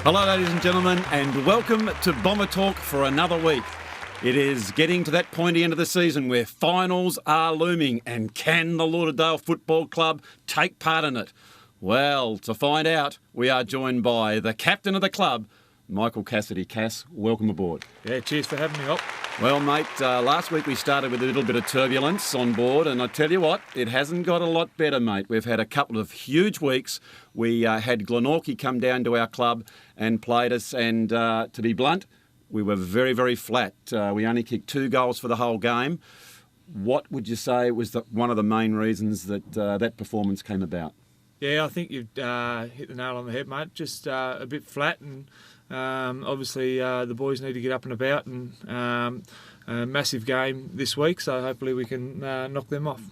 Hello, ladies and gentlemen, and welcome to Bomber Talk for another week. It is getting to that pointy end of the season where finals are looming, and can the Lauderdale Football Club take part in it? Well, to find out, we are joined by the captain of the club, Michael Cassidy. Cass, welcome aboard. Yeah, cheers for having me up. Well, mate, last week we started with a little bit of turbulence on board, and I tell you what, it hasn't got a lot better, mate. We've had a couple of huge weeks. We had Glenorchy come down to our club and played us, and to be blunt, we were very, very flat. We only kicked 2 goals for the whole game. What would you say was one of the main reasons that that performance came about? Yeah, I think you've hit the nail on the head, mate. Just a bit flat, and obviously the boys need to get up and about, and a massive game this week, so hopefully we can knock them off.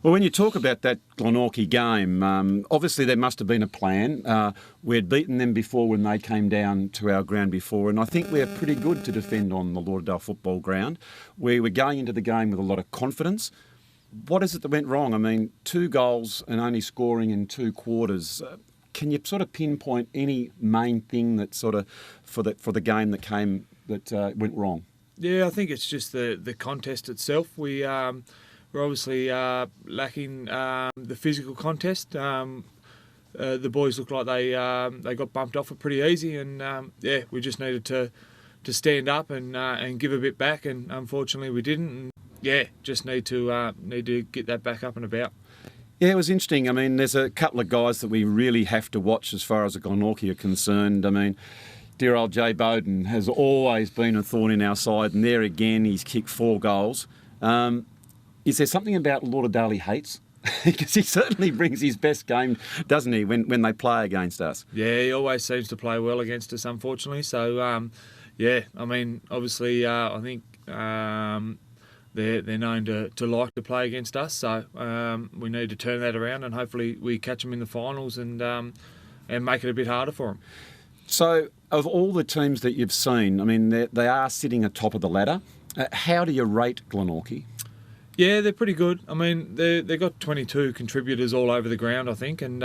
Well, when you talk about that Glenorchy game, obviously there must have been a plan. We'd beaten them before when they came down to our ground before, and I think we're pretty good to defend on the Lauderdale football ground. We were going into the game with a lot of confidence. What is it that went wrong? I mean, 2 goals and only scoring in 2 quarters. Can you sort of pinpoint any main thing that sort of for the game that went wrong? Yeah, I think it's just the contest itself. We're obviously lacking the physical contest. The boys look like they got bumped off it pretty easy, and we just needed to stand up and give a bit back, and unfortunately we didn't. And just need to get that back up and about. Yeah, it was interesting. I mean, there's a couple of guys that we really have to watch as far as the Glenorchy are concerned. I mean, dear old Jay Bowden has always been a thorn in our side, and there again, he's kicked 4 goals. Is there something about Lauderdale he hates? Because he certainly brings his best game, doesn't he, when they play against us? Yeah, he always seems to play well against us, unfortunately. So, I mean, obviously, I think they're known to like to play against us, so we need to turn that around, and hopefully we catch them in the finals and make it a bit harder for them. So, of all the teams that you've seen, I mean, they are sitting atop of the ladder. How do you rate Glenorchy? Yeah, they're pretty good. I mean, they've got 22 contributors all over the ground, I think, and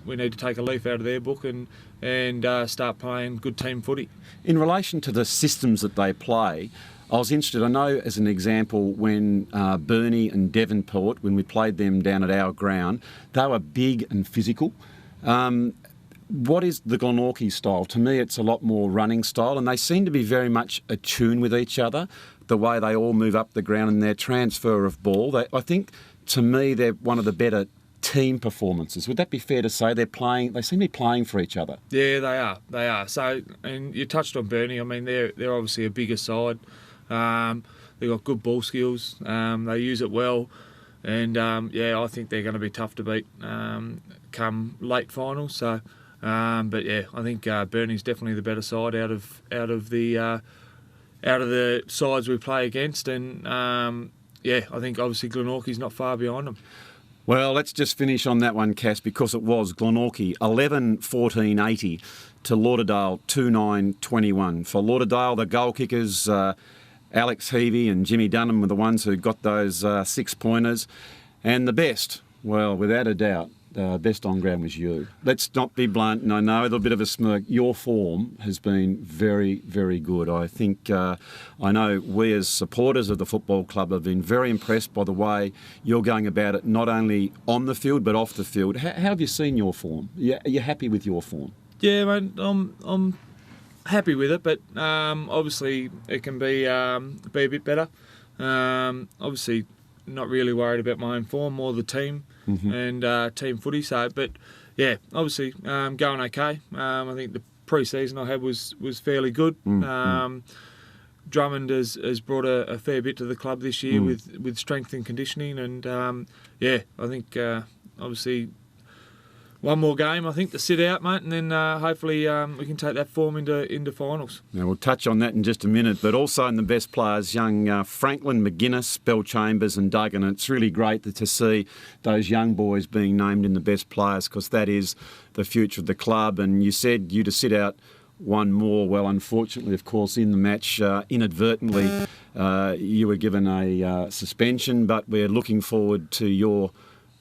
we need to take a leaf out of their book and start playing good team footy. In relation to the systems that they play, I was interested. I know, as an example, when Burnie and Devonport, when we played them down at our ground, they were big and physical. What is the Glenorchy style? To me, it's a lot more running style, and they seem to be very much attuned with each other, the way they all move up the ground and their transfer of ball. I think, to me, they're one of the better team performances. Would that be fair to say? They seem to be playing for each other. Yeah, they are. So, and you touched on Burnie. I mean, they're obviously a bigger side. They've got good ball skills. They use it well, and I think they're going to be tough to beat come late finals. So, I think Burnie's definitely the better side out of the sides we play against, and I think obviously Glenorchy's not far behind them. Well, let's just finish on that one, Cass, because it was Glenorchy 11-14-80 to Lauderdale 2-9-21. For Lauderdale, the goal kickers, Alex Heavey and Jimmy Dunham, were the ones who got those 6-pointers. And the best, well, without a doubt, best on ground was you. Let's not be blunt, and I know a little bit of a smirk. Your form has been very, very good. I think, I know we as supporters of the football club have been very impressed by the way you're going about it, not only on the field but off the field. How have you seen your form? Are you happy with your form? Yeah, mate, I'm happy with it, but obviously it can be a bit better. Obviously, not really worried about my own form, more the team and team footy. So, but yeah, obviously going okay. I think the pre-season I had was fairly good. Drummond has brought a fair bit to the club this year with strength and conditioning, and I think obviously one more game, I think, to sit out, mate, and then hopefully we can take that form into finals. Now, we'll touch on that in just a minute, but also in the best players, young Franklin, McGuinness, Bell Chambers and Duggan. And it's really great to see those young boys being named in the best players, because that is the future of the club. And you said you to sit out one more. Well, unfortunately, of course, in the match, inadvertently, you were given a suspension, but we're looking forward to your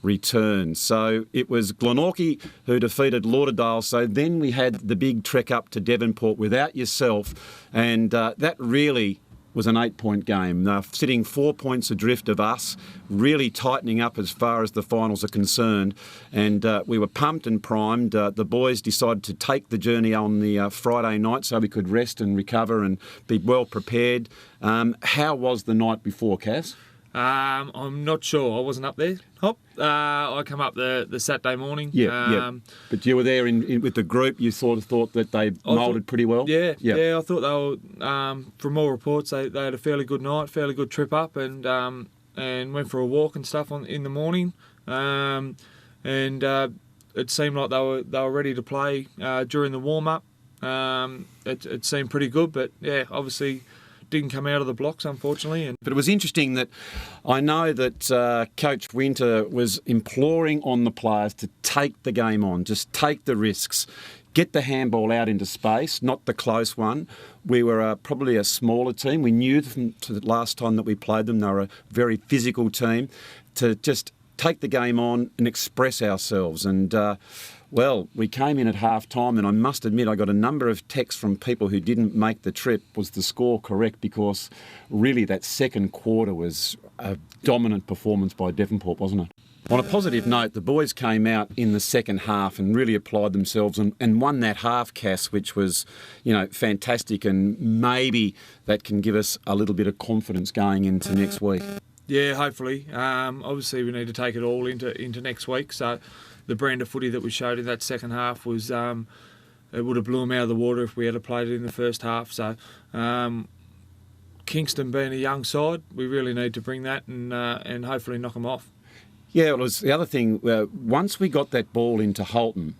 return. So it was Glenorchy who defeated Lauderdale. So then we had the big trek up to Devonport without yourself, and that really was an 8-point game. Sitting 4 points adrift of us, really tightening up as far as the finals are concerned. And we were pumped and primed. The boys decided to take the journey on the Friday night so we could rest and recover and be well prepared. How was the night before, Cass? I'm not sure. I wasn't up there. I come up the Saturday morning. Yeah. But you were there with the group. You sort of thought that they moulded pretty well. Yeah. I thought they were. From all reports, they had a fairly good night, fairly good trip up, and went for a walk and stuff in the morning. It seemed like they were ready to play during the warm up. It seemed pretty good, but yeah, obviously didn't come out of the blocks, unfortunately. But it was interesting that I know that Coach Winter was imploring on the players to take the game on, just take the risks, get the handball out into space, not the close one. We were probably a smaller team. We knew from the last time that we played them, they were a very physical team, to just take the game on and express ourselves. And well, we came in at half-time, and I must admit I got a number of texts from people who didn't make the trip. Was the score correct? Because really that second quarter was a dominant performance by Devonport, wasn't it? On a positive note, the boys came out in the second half and really applied themselves and won that half, Cass, which was, fantastic, and maybe that can give us a little bit of confidence going into next week. Yeah, hopefully. Obviously, we need to take it all into next week, so the brand of footy that we showed in that second half was it would have blew them out of the water if we had played it in the first half. So Kingston being a young side, we really need to bring that and hopefully knock them off. Yeah, it was the other thing. Once we got that ball into Holton,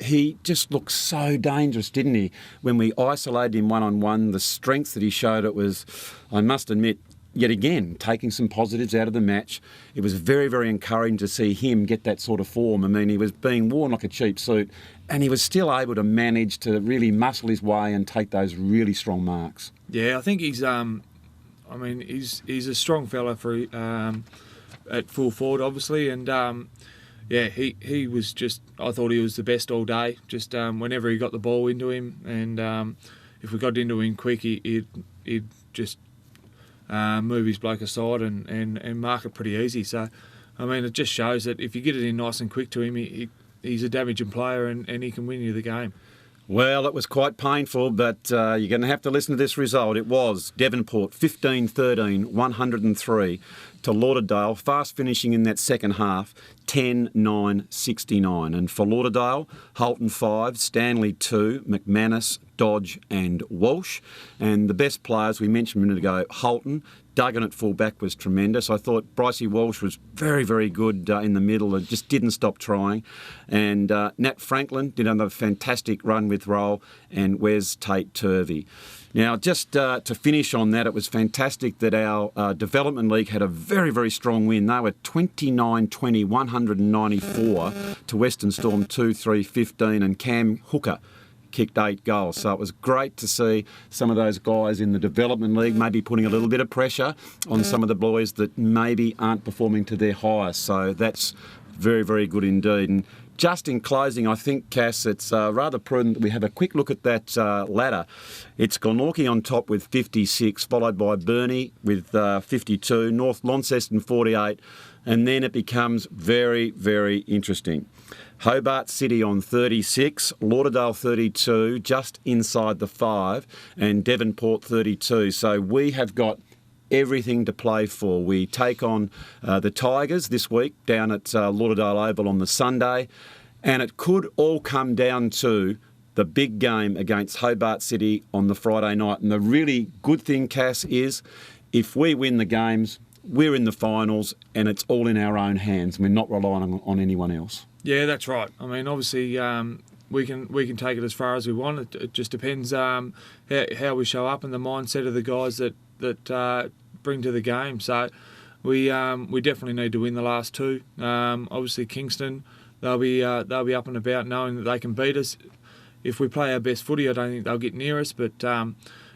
he just looked so dangerous, didn't he? When we isolated him one-on-one, the strength that he showed, it was, I must admit, yet again, taking some positives out of the match. It was very, very encouraging to see him get that sort of form. I mean, he was being worn like a cheap suit, and he was still able to manage to really muscle his way and take those really strong marks. Yeah, I think he's, he's a strong fella for at full forward, obviously, and he was just, I thought he was the best all day. Just whenever he got the ball into him, and if we got into him quick, he'd just move his bloke aside and mark it pretty easy. So, I mean, it just shows that if you get it in nice and quick to him, he's a damaging player and he can win you the game. Well, it was quite painful, but you're going to have to listen to this result. It was Devonport 15-13, 103 to Lauderdale, fast finishing in that second half, 10-9-69. And for Lauderdale, Holton 5, Stanley 2, McManus, Dodge and Walsh. And the best players, we mentioned a minute ago, Holton, Duggan at fullback was tremendous. I thought Brycey Walsh was very, very good in the middle and just didn't stop trying. And Nat Franklin did another fantastic run with roll, and Wes Tate Turvey. Now, just to finish on that, it was fantastic that our Development League had a very, very strong win. They were 29-20, 194 to Western Storm 2-3-15, and Cam Hooker kicked 8 goals. So it was great to see some of those guys in the Development League maybe putting a little bit of pressure on some of the boys that maybe aren't performing to their highest. So that's very, very good indeed. And just in closing, I think, Cass, it's rather prudent that we have a quick look at that ladder. It's Glenorchy on top with 56, followed by Burnie with 52, North Launceston 48, and then it becomes very, very interesting. Hobart City on 36, Lauderdale 32, just inside the 5, and Devonport 32. So we have got everything to play for. We take on the Tigers this week down at Lauderdale Oval on the Sunday, and it could all come down to the big game against Hobart City on the Friday night. And the really good thing, Cass, is if we win the games, we're in the finals, and it's all in our own hands. We're not relying on anyone else. Yeah, that's right. I mean, obviously, we can take it as far as we want. It just depends how we show up and the mindset of the guys that bring to the game. So we definitely need to win the last two. Obviously, Kingston, they'll be up and about knowing that they can beat us. If we play our best footy, I don't think they'll get near us. But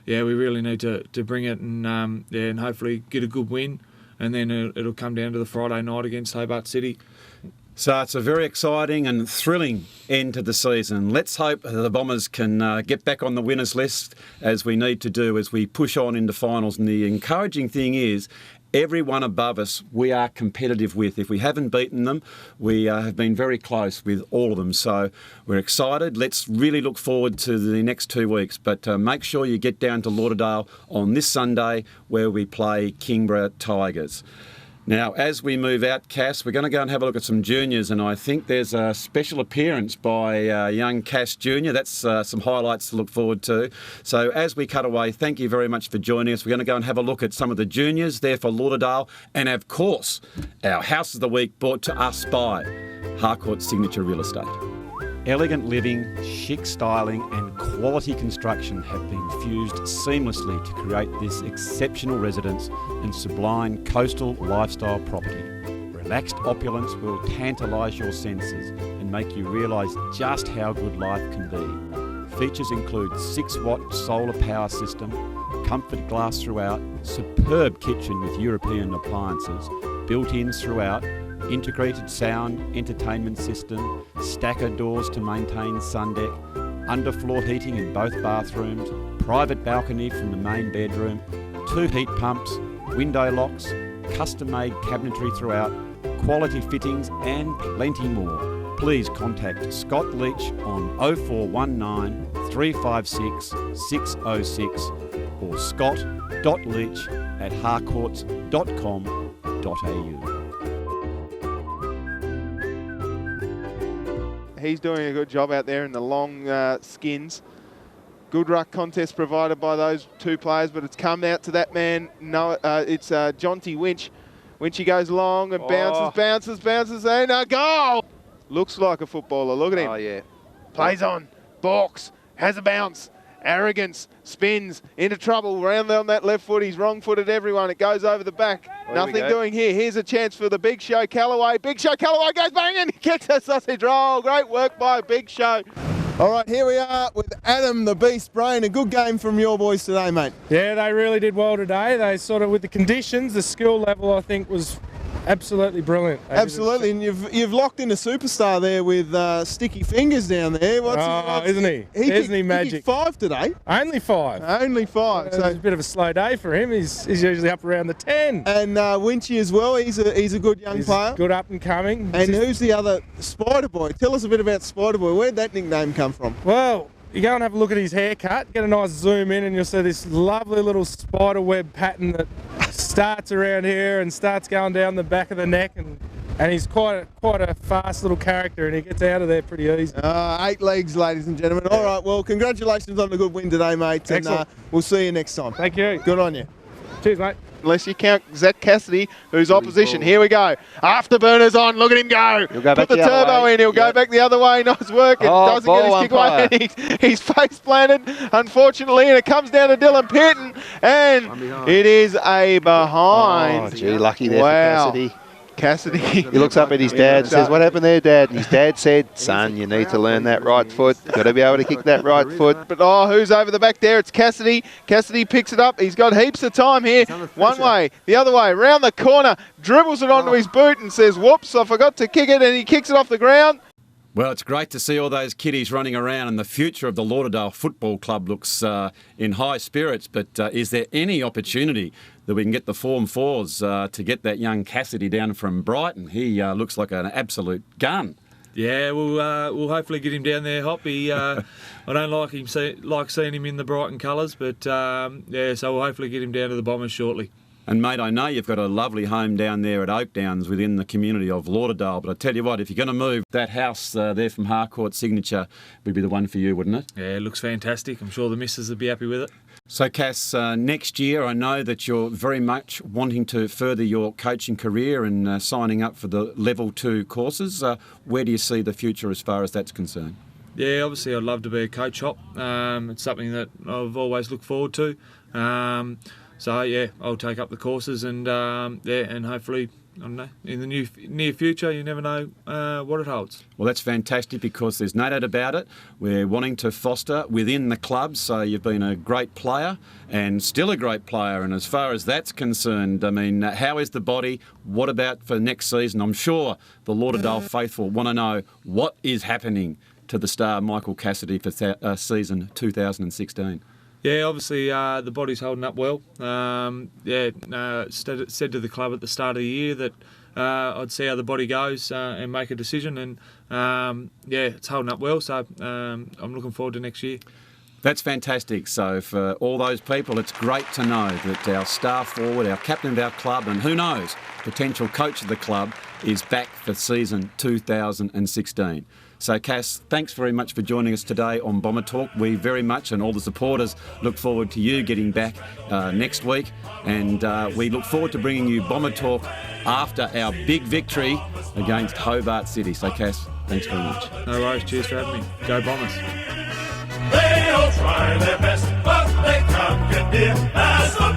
we really need to bring it and hopefully get a good win. and then it'll come down to the Friday night against Hobart City. So it's a very exciting and thrilling end to the season. Let's hope the Bombers can get back on the winners list, as we need to do as we push on into finals. And the encouraging thing is, everyone above us we are competitive with. If we haven't beaten them, we have been very close with all of them. So we're excited. Let's really look forward to the next 2 weeks. But make sure you get down to Lauderdale on this Sunday, where we play Kingborough Tigers. Now, as we move out, Cass, we're going to go and have a look at some juniors, and I think there's a special appearance by young Cass Jr. That's some highlights to look forward to. So as we cut away, thank you very much for joining us. We're going to go and have a look at some of the juniors there for Lauderdale, and of course, our House of the Week brought to us by Harcourts Signature Real Estate. Elegant living, chic styling and quality construction have been fused seamlessly to create this exceptional residence and sublime coastal lifestyle property. Relaxed opulence will tantalise your senses and make you realise just how good life can be. Features include 6-watt solar power system, comfort glass throughout, superb kitchen with European appliances, built-ins throughout, integrated sound entertainment system, stacker doors to maintain sun deck, underfloor heating in both bathrooms, private balcony from the main bedroom, 2 heat pumps, window locks, custom-made cabinetry throughout, quality fittings and plenty more. Please contact Scott Leach on 0419 356 606 or scott.leach@harcourts.com.au. He's doing a good job out there in the long skins. Good ruck contest provided by those 2 players, but it's come out to that man. No, it's Jonty Winch. Winchy goes long and bounces, and a goal! Looks like a footballer. Look at him. Oh, yeah. Plays on, balks, has a bounce, arrogance, spins, into trouble, round on that left foot. He's wrong-footed everyone. It goes over the back. Nothing doing here. Here's a chance for the Big Show Callaway. Big Show Callaway goes banging. Kicks a sausage roll. Great work by Big Show. All right, here we are with Adam the Beast Brain. A good game from your boys today, mate. Yeah, they really did well today. They sort of, with the conditions, the skill level, I think, was absolutely brilliant. Absolutely, and you've locked in a superstar there with Sticky Fingers down there. Isn't he? Isn't he magic? He kicked 5 today. Only 5. Only 5. So it's a bit of a slow day for him. He's usually up around the 10. And Winchy as well. He's a good young player. Good up and coming. And who's the other? Spider Boy. Tell us a bit about Spider Boy. Where'd that nickname come from? Well, you go and have a look at his haircut, get a nice zoom in, and you'll see this lovely little spider web pattern that starts around here and starts going down the back of the neck, and he's quite a fast little character, and he gets out of there pretty easy. 8 legs, ladies and gentlemen. All right, well, congratulations on the good win today, mate. And we'll see you next time. Thank you. Good on you. Cheers, mate. Unless you count Zach Cassidy, who's opposition. Here we go. Afterburners on. Look at him go. Put the turbo in. He'll go back the other way. Nice work. It doesn't get his kick away. He's face planted, unfortunately, and it comes down to Dylan Pitton. And it is a behind. Oh, gee, lucky there for Cassidy. Cassidy. He looks up at his dad and says, "What happened there, Dad?" And his dad said, "Son, you need to learn that right foot. Got to be able to kick that right foot." But who's over the back there? It's Cassidy. Cassidy picks it up. He's got heaps of time here. One way, the other way, round the corner, dribbles it onto his boot and says, "Whoops, I forgot to kick it," and he kicks it off the ground. Well, it's great to see all those kiddies running around, and the future of the Lauderdale Football Club looks in high spirits. But is there any opportunity that we can get the Form 4s to get that young Cassidy down from Brighton? He looks like an absolute gun. Yeah, we'll hopefully get him down there, Hoppy. I don't like seeing him in the Brighton colours, but so we'll hopefully get him down to the Bombers shortly. And, mate, I know you've got a lovely home down there at Oakdowns within the community of Lauderdale, but I tell you what, if you're going to move, that house there from Harcourts Signature would be the one for you, wouldn't it? Yeah, it looks fantastic. I'm sure the missus would be happy with it. So, Cass, next year I know that you're very much wanting to further your coaching career and signing up for the Level 2 courses. Where do you see the future as far as that's concerned? Yeah, obviously I'd love to be a coach, Hop. It's something that I've always looked forward to. So yeah, I'll take up the courses and and hopefully, I don't know, in the near future, you never know what it holds. Well, that's fantastic because there's no doubt about it. We're wanting to foster within the club, so you've been a great player and still a great player. And as far as that's concerned, I mean, how is the body? What about for next season? I'm sure the Lauderdale faithful want to know what is happening to the star Michael Cassidy for season 2016. Yeah, obviously the body's holding up well. Said to the club at the start of the year that I'd see how the body goes and make a decision. And it's holding up well. So I'm looking forward to next year. That's fantastic. So for all those people, it's great to know that our star forward, our captain of our club, and who knows, potential coach of the club is back for season 2016. So, Cass, thanks very much for joining us today on Bomber Talk. We very much, and all the supporters, look forward to you getting back next week. And we look forward to bringing you Bomber Talk after our big victory against Hobart City. So, Cass, thanks very much. No worries. Cheers for having me. Go Bombers. They all try their best, but they can't get near as the